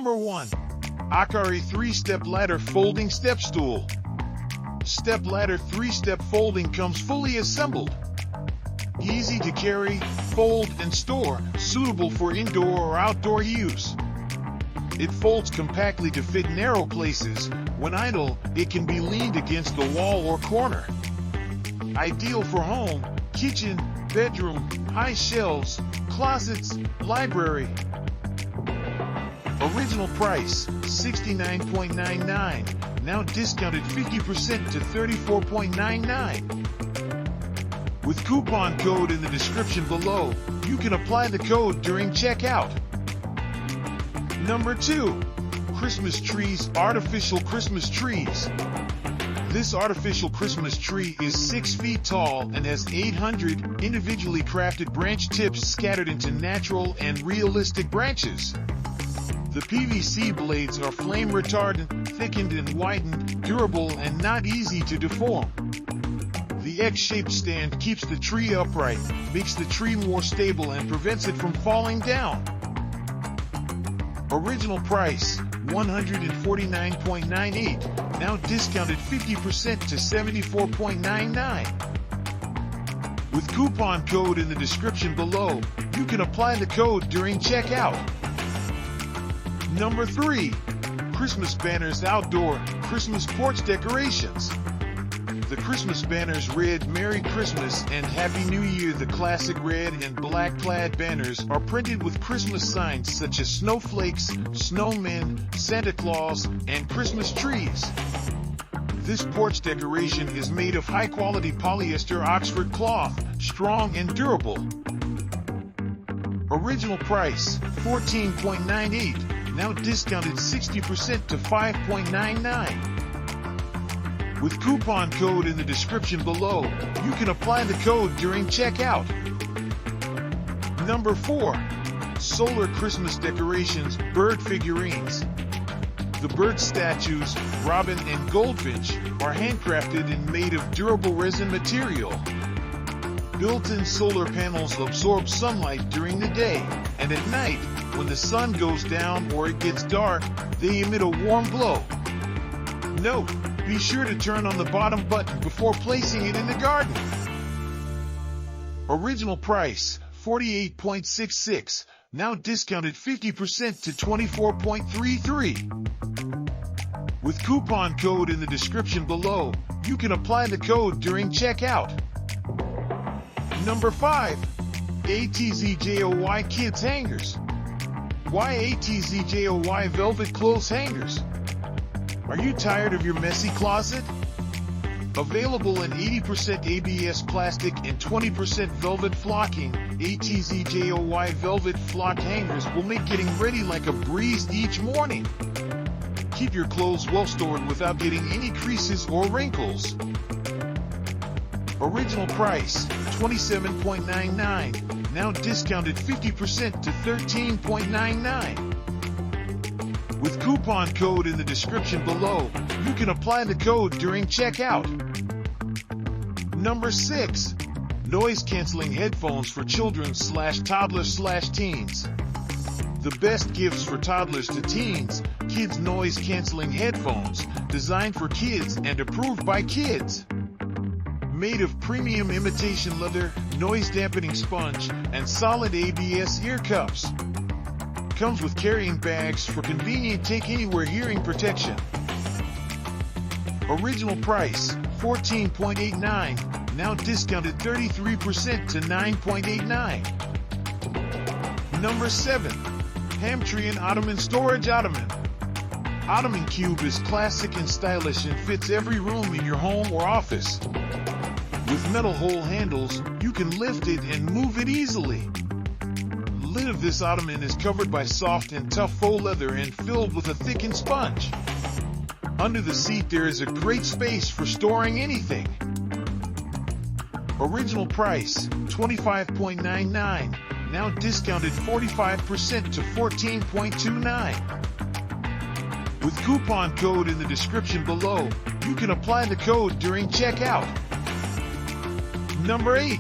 Number 1. Akari 3-Step Ladder Folding Step Stool. Step ladder 3-step folding comes fully assembled. Easy to carry, fold, and store, suitable for indoor or outdoor use. It folds compactly to fit narrow places. When idle, it can be leaned against the wall or corner. Ideal for home, kitchen, bedroom, high shelves, closets, library. Original price, $69.99, now discounted 50% to $34.99. With coupon code in the description below, you can apply the code during checkout. Number 2. Christmas Trees Artificial Christmas Trees. This artificial Christmas tree is 6 feet tall and has 800 individually crafted branch tips scattered into natural and realistic branches. The PVC blades are flame retardant, thickened and widened, durable and not easy to deform. The X-shaped stand keeps the tree upright, makes the tree more stable and prevents it from falling down. Original price, $149.98, now discounted 50% to $74.99. With coupon code in the description below, you can apply the code during checkout. Number 3. Christmas Banners Outdoor Christmas Porch Decorations. The Christmas banners read Merry Christmas and Happy New Year. The classic red and black plaid banners are printed with Christmas signs such as snowflakes, snowmen, Santa Claus, and Christmas trees. This porch decoration is made of high-quality polyester Oxford cloth, strong and durable. Original price, $14.98, now discounted 60% to $5.99. With coupon code in the description below, you can apply the code during checkout. Number 4. Solar Christmas Decorations Bird Figurines. The bird statues, robin and goldfinch, are handcrafted and made of durable resin material. Built-in solar panels absorb sunlight during the day, and at night, when the sun goes down or it gets dark, they emit a warm glow. Note: be sure to turn on the bottom button before placing it in the garden. Original price, $48.66, now discounted 50% to $24.33. With coupon code in the description below, you can apply the code during checkout. Number 5. ATZJOY Kids Hangers. Why ATZJOY Velvet Clothes Hangers? Are you tired of your messy closet? Available in 80% ABS plastic and 20% velvet flocking, ATZJOY Velvet Flocked Hangers will make getting ready like a breeze each morning. Keep your clothes well stored without getting any creases or wrinkles. Original price, $27.99, now discounted 50% to $13.99. With coupon code in the description below, you can apply the code during checkout. Number 6. Noise-canceling headphones for children/toddlers/teens. The best gifts for toddlers to teens, kids noise-canceling headphones, designed for kids and approved by kids. Made of premium imitation leather, noise-dampening sponge, and solid ABS ear cups. Comes with carrying bags for convenient take-anywhere hearing protection. Original price, $14.89, now discounted 33% to $9.89. Number 7. Pantry and Ottoman Storage Ottoman. Ottoman Cube is classic and stylish and fits every room in your home or office. With metal hole handles, you can lift it and move it easily. The lid of this ottoman is covered by soft and tough faux leather and filled with a thickened sponge. Under the seat there is a great space for storing anything. Original price, $25.99, now discounted 45% to $14.29. With coupon code in the description below, you can apply the code during checkout. Number 8.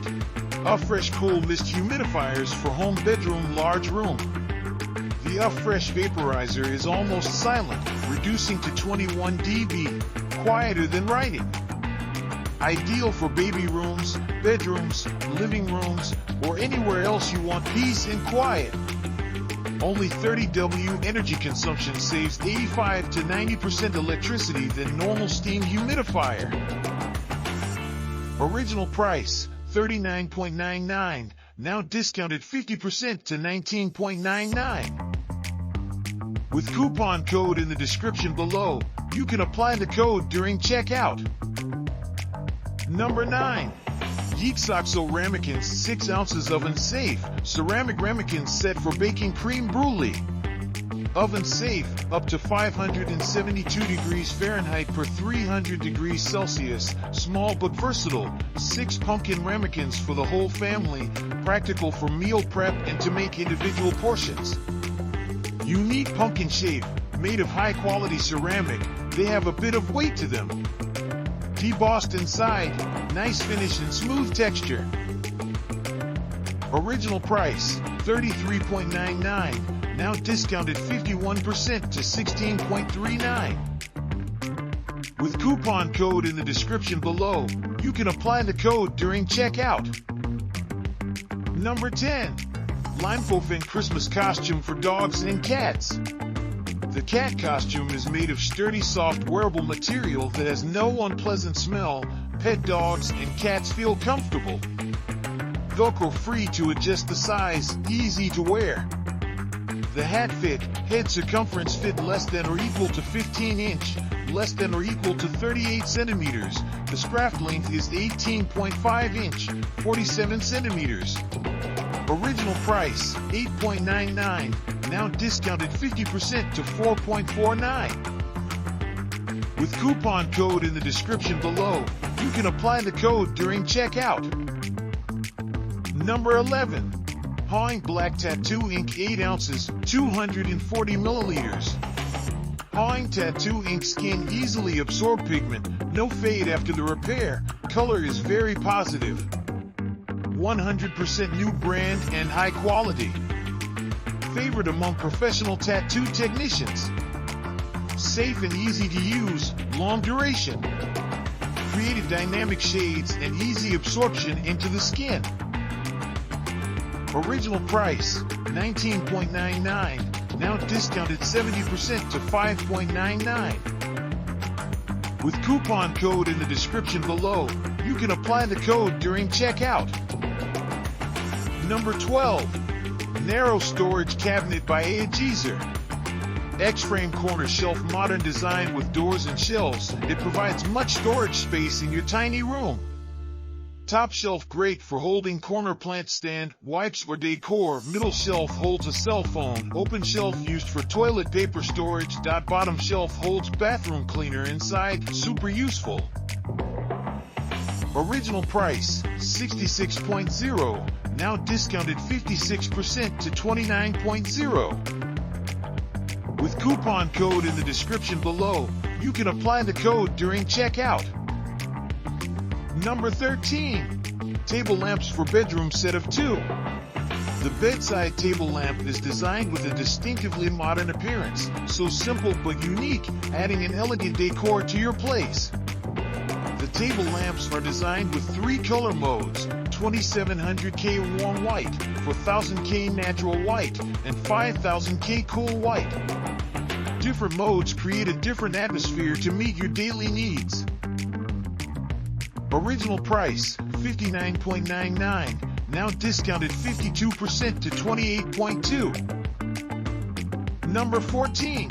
Fresh Cool Mist Humidifiers for Home Bedroom Large Room. The Fresh vaporizer is almost silent, reducing to 21 dB, quieter than writing. Ideal for baby rooms, bedrooms, living rooms, or anywhere else you want peace and quiet. Only 30 W energy consumption saves 85 to 90% electricity than normal steam humidifier. Original price, $39.99, now discounted 50% to $19.99. With coupon code in the description below, you can apply the code during checkout. Number 9. Saxo Ramekin's 6 ounces oven safe, ceramic ramekin set for baking creme brulee. Oven safe, up to 572 degrees Fahrenheit per 300 degrees Celsius, small but versatile, 6 pumpkin ramekins for the whole family, practical for meal prep and to make individual portions. Unique pumpkin shape, made of high-quality ceramic, they have a bit of weight to them. Debossed inside, nice finish and smooth texture. Original price, $33.99, now discounted 51% to $16.39. With coupon code in the description below, you can apply the code during checkout. Number 10. Blindfolding Christmas costume for dogs and cats. The cat costume is made of sturdy, soft, wearable material that has no unpleasant smell. Pet dogs and cats feel comfortable. Velcro free to adjust the size, easy to wear. The hat fit, head circumference fit less than or equal to 15 inch, less than or equal to 38 centimeters. The scraft length is 18.5 inch, 47 centimeters. Original price, $8.99, now discounted 50% to $4.49. With coupon code in the description below, you can apply the code during checkout. Number 11. Hawing Black Tattoo Ink 8 ounces, 240 milliliters. Hawing Tattoo Ink skin easily absorb pigment, no fade after the repair, color is very positive. 100% new brand and high quality. Favorite among professional tattoo technicians. Safe and easy to use, long duration. Created dynamic shades and easy absorption into the skin. Original price, $19.99, now discounted 70% to $5.99. With coupon code in the description below, you can apply the code during checkout. Number 12. Narrow Storage Cabinet by Aegizer. X-frame corner shelf, modern design with doors and shelves. It provides much storage space in your tiny room. Top shelf great for holding corner plant stand, wipes or decor. Middle shelf holds a cell phone. Open shelf used for toilet paper storage. Bottom shelf holds bathroom cleaner inside. Super useful. Original price, $66.0, now discounted 56% to $29.0. With coupon code in the description below, you can apply the code during checkout. Number 13. Table lamps for bedroom set of 2. The bedside table lamp is designed with a distinctively modern appearance, so simple but unique, adding an elegant decor to your place. The table lamps are designed with 3 color modes, 2700K warm white, 4000K natural white, and 5000K cool white. Different modes create a different atmosphere to meet your daily needs. Original price, $59.99, now discounted 52% to $28.2. Number 14.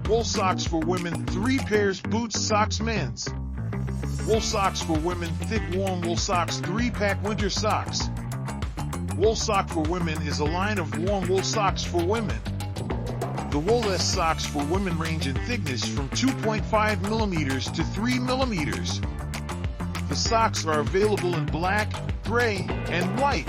Wool socks for women, 3 pairs boots, socks men's. Wool socks for women, thick warm wool socks, 3-pack winter socks. Wool sock for women is a line of warm wool socks for women. The Wool-less socks for women range in thickness from 2.5 millimeters to 3 millimeters. The socks are available in black, gray, and white.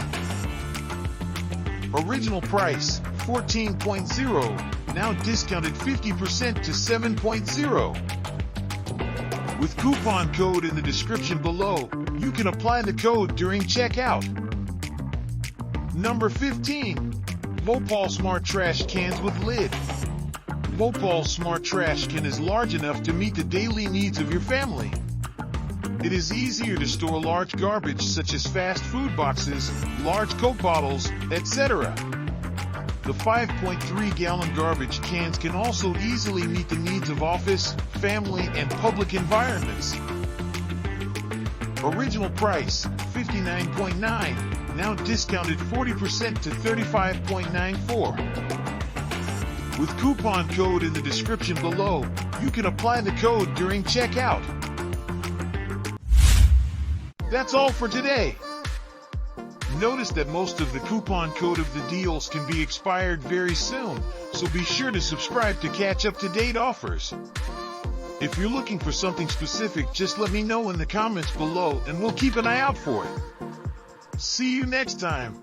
Original price, $14.0, now discounted 50% to $7.0. With coupon code in the description below, you can apply the code during checkout. Number 15. Mopal Smart Trash Cans with Lid. Mopal Smart Trash Can is large enough to meet the daily needs of your family. It is easier to store large garbage such as fast food boxes, large Coke bottles, etc. The 5.3-gallon garbage cans can also easily meet the needs of office, family, and public environments. Original price, $59.9. Now discounted 40% to $35.94. With coupon code in the description below, you can apply the code during checkout. That's all for today. Notice that most of the coupon code of the deals can be expired very soon, so be sure to subscribe to catch up-to-date offers. If you're looking for something specific, just let me know in the comments below and we'll keep an eye out for it. See you next time.